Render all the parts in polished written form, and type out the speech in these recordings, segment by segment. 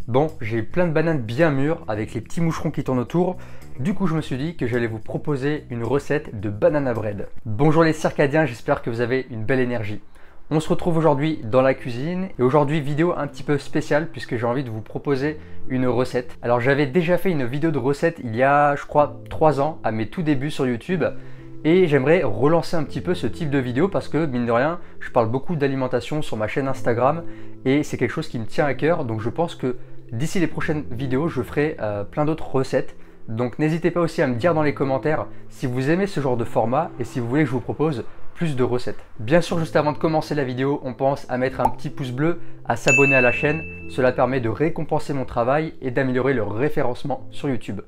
Bon, j'ai plein de bananes bien mûres avec les petits moucherons qui tournent autour. Du coup, je me suis dit que j'allais vous proposer une recette de banana bread. Bonjour les circadiens, j'espère que vous avez une belle énergie. On se retrouve aujourd'hui dans la cuisine et aujourd'hui vidéo un petit peu spéciale puisque j'ai envie de vous proposer une recette. Alors j'avais déjà fait une vidéo de recette il y a je crois 3 ans à mes tout débuts sur YouTube et j'aimerais relancer un petit peu ce type de vidéo parce que mine de rien je parle beaucoup d'alimentation sur ma chaîne Instagram et c'est quelque chose qui me tient à cœur, donc je pense que d'ici les prochaines vidéos je ferai plein d'autres recettes. Donc n'hésitez pas aussi à me dire dans les commentaires si vous aimez ce genre de format et si vous voulez que je vous propose plus de recettes. Bien sûr, juste avant de commencer la vidéo, on pense à mettre un petit pouce bleu, à s'abonner à la chaîne. Cela permet de récompenser mon travail et d'améliorer le référencement sur YouTube.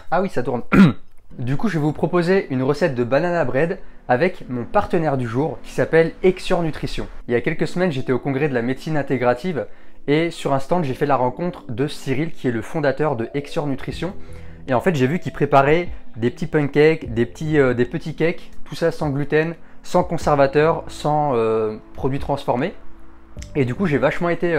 Ah oui, ça tourne. Du coup, je vais vous proposer une recette de banana bread avec mon partenaire du jour qui s'appelle Exure Nutrition. Il y a quelques semaines, j'étais au congrès de la médecine intégrative et sur un stand, j'ai fait la rencontre de Cyril qui est le fondateur de Exure Nutrition. Et en fait, j'ai vu qu'il préparait des petits pancakes, des petits cakes, tout ça sans gluten, sans conservateur, sans produits transformés. Et du coup, j'ai vachement été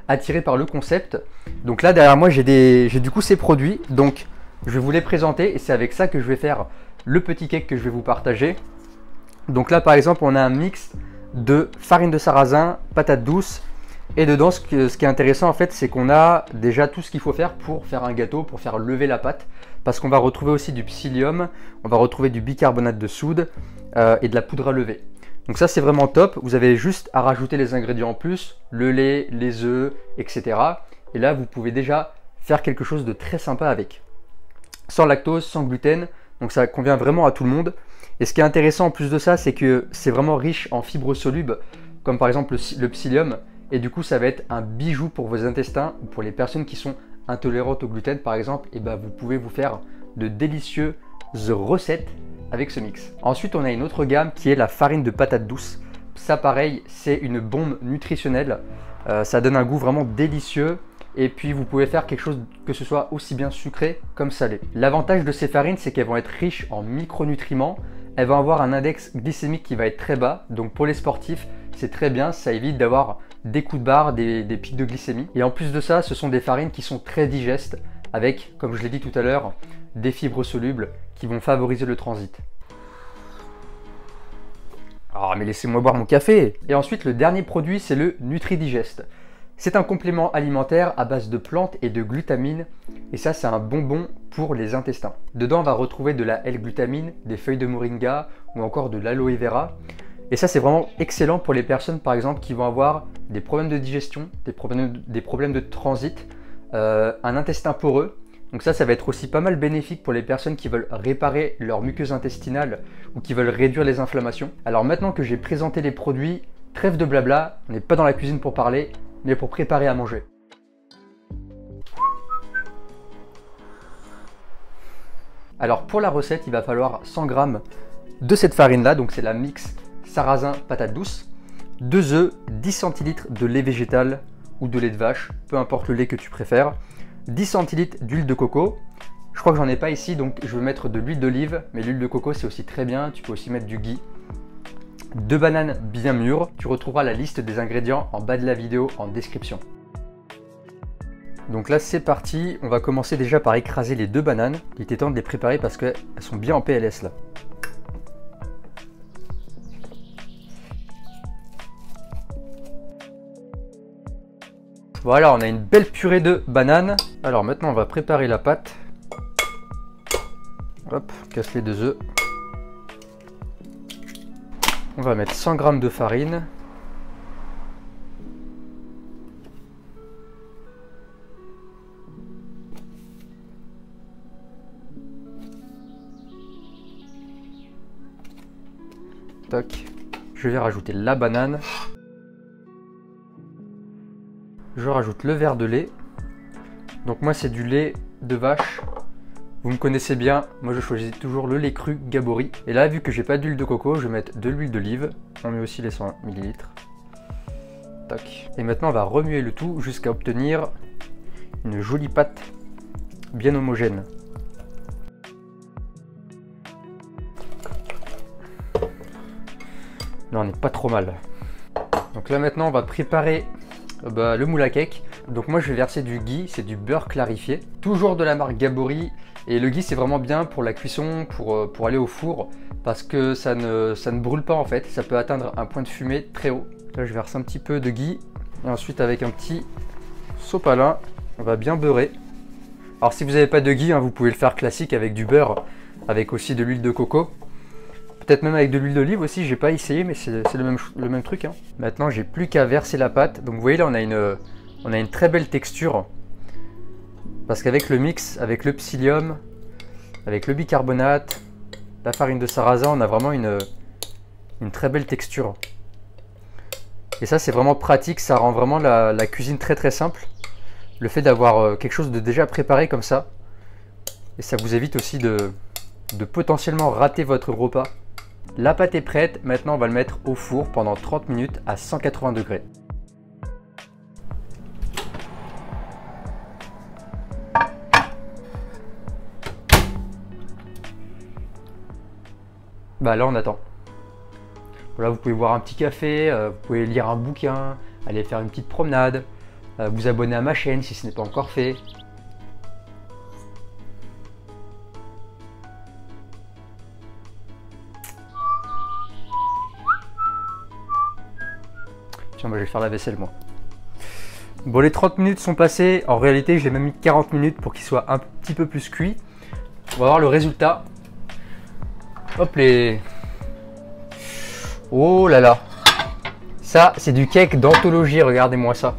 attiré par le concept. Donc là, derrière moi, j'ai du coup ces produits. Donc, je vais vous les présenter et c'est avec ça que je vais faire le petit cake que je vais vous partager. Donc là, par exemple, on a un mix de farine de sarrasin, patates douces. Et dedans, ce qui est intéressant en fait, c'est qu'on a déjà tout ce qu'il faut faire pour faire un gâteau, pour faire lever la pâte. Parce qu'on va retrouver aussi du psyllium, on va retrouver du bicarbonate de soude et de la poudre à lever. Donc ça, c'est vraiment top. Vous avez juste à rajouter les ingrédients en plus, le lait, les œufs, etc. Et là, vous pouvez déjà faire quelque chose de très sympa avec. Sans lactose, sans gluten, donc ça convient vraiment à tout le monde. Et ce qui est intéressant en plus de ça, c'est que c'est vraiment riche en fibres solubles, comme par exemple le psyllium. Et du coup, ça va être un bijou pour vos intestins ou pour les personnes qui sont intolérantes au gluten par exemple. Et ben, vous pouvez vous faire de délicieuses recettes avec ce mix. Ensuite, on a une autre gamme qui est la farine de patates douces. Ça pareil, c'est une bombe nutritionnelle. Ça donne un goût vraiment délicieux. Et puis, vous pouvez faire quelque chose que ce soit aussi bien sucré comme salé. L'avantage de ces farines, c'est qu'elles vont être riches en micronutriments. Elles vont avoir un index glycémique qui va être très bas. Donc pour les sportifs, c'est très bien. Ça évite d'avoir des coups de barre, des pics de glycémie. Et en plus de ça, ce sont des farines qui sont très digestes avec, comme je l'ai dit tout à l'heure, des fibres solubles qui vont favoriser le transit. Ah, mais laissez-moi boire mon café! Et ensuite, le dernier produit, c'est le NutriDigest. C'est un complément alimentaire à base de plantes et de glutamine. Et ça, c'est un bonbon pour les intestins. Dedans, on va retrouver de la L-glutamine, des feuilles de moringa ou encore de l'aloe vera. Et ça, c'est vraiment excellent pour les personnes, par exemple, qui vont avoir des problèmes de digestion, des problèmes de transit, un intestin poreux. Donc ça va être aussi pas mal bénéfique pour les personnes qui veulent réparer leur muqueuse intestinale ou qui veulent réduire les inflammations. Alors maintenant que j'ai présenté les produits, trêve de blabla, on n'est pas dans la cuisine pour parler, mais pour préparer à manger. Alors pour la recette, il va falloir 100 g de cette farine là, donc c'est la mix sarrasin patate douce, 2 œufs, 10 centilitres de lait végétal ou de lait de vache, peu importe le lait que tu préfères, 10 centilitres d'huile de coco. Je crois que j'en ai pas ici, donc je vais mettre de l'huile d'olive, mais l'huile de coco c'est aussi très bien, tu peux aussi mettre du ghee. 2 bananes bien mûres, tu retrouveras la liste des ingrédients en bas de la vidéo en description. Donc là c'est parti, on va commencer déjà par écraser les 2 bananes. Il était temps de les préparer parce qu'elles sont bien en PLS là. Voilà, on a une belle purée de bananes. Alors maintenant on va préparer la pâte. Hop, casse les 2 œufs. On va mettre 100 g de farine. Tac. Je vais rajouter la banane. Je rajoute le verre de lait. Donc moi c'est du lait de vache. Vous me connaissez bien, moi je choisis toujours le lait cru Gabori. Et là vu que j'ai pas d'huile de coco, je vais mettre de l'huile d'olive. On met aussi les 100 ml. Tac. Et maintenant on va remuer le tout jusqu'à obtenir une jolie pâte bien homogène. Là on n'est pas trop mal. Donc là maintenant on va préparer le moule à cake. Donc moi je vais verser du ghee, c'est du beurre clarifié, toujours de la marque Gabori. Et le ghee c'est vraiment bien pour la cuisson, pour aller au four, parce que ça ne brûle pas en fait, ça peut atteindre un point de fumée très haut. Là je verse un petit peu de ghee, et ensuite avec un petit sopalin, on va bien beurrer. Alors si vous n'avez pas de ghee, vous pouvez le faire classique avec du beurre, avec aussi de l'huile de coco. Peut-être même avec de l'huile d'olive aussi, j'ai pas essayé, mais c'est le même truc. Maintenant, j'ai plus qu'à verser la pâte. Donc vous voyez là, on a une très belle texture. Parce qu'avec le mix, avec le psyllium, avec le bicarbonate, la farine de sarrasin, on a vraiment une très belle texture. Et ça, c'est vraiment pratique, ça rend vraiment la cuisine très très simple. Le fait d'avoir quelque chose de déjà préparé comme ça. Et ça vous évite aussi de potentiellement rater votre repas. La pâte est prête, maintenant on va le mettre au four pendant 30 minutes à 180 degrés. Là on attend. Voilà, vous pouvez boire un petit café, vous pouvez lire un bouquin, aller faire une petite promenade, vous abonner à ma chaîne si ce n'est pas encore fait. Tiens, je vais faire la vaisselle moi. Bon, les 30 minutes sont passées. En réalité, je l'ai même mis 40 minutes pour qu'il soit un petit peu plus cuit. On va voir le résultat. Hop les... Oh là là. Ça, c'est du cake d'anthologie. Regardez-moi ça.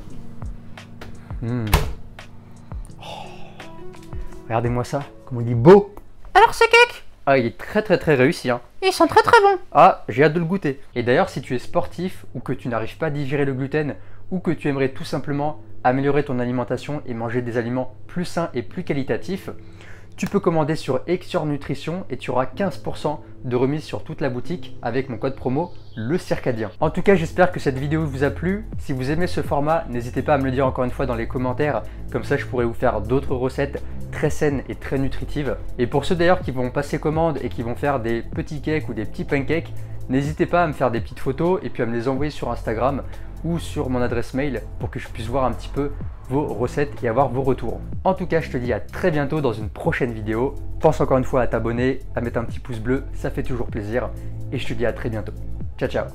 Oh. Regardez-moi ça. Comment il est beau. Alors ce cake? Ah, il est très réussi. Ils sont très bons. Ah, j'ai hâte de le goûter. Et d'ailleurs, si tu es sportif ou que tu n'arrives pas à digérer le gluten ou que tu aimerais tout simplement améliorer ton alimentation et manger des aliments plus sains et plus qualitatifs, tu peux commander sur Exure Nutrition et tu auras 15% de remise sur toute la boutique avec mon code promo le circadien. En tout cas, j'espère que cette vidéo vous a plu. Si vous aimez ce format, n'hésitez pas à me le dire encore une fois dans les commentaires. Comme ça, je pourrais vous faire d'autres recettes très saines et très nutritives. Et pour ceux d'ailleurs qui vont passer commande et qui vont faire des petits cakes ou des petits pancakes, n'hésitez pas à me faire des petites photos et puis à me les envoyer sur Instagram ou sur mon adresse mail pour que je puisse voir un petit peu vos recettes et avoir vos retours. En tout cas, je te dis à très bientôt dans une prochaine vidéo. Pense encore une fois à t'abonner, à mettre un petit pouce bleu, ça fait toujours plaisir. Et je te dis à très bientôt. Ciao, ciao.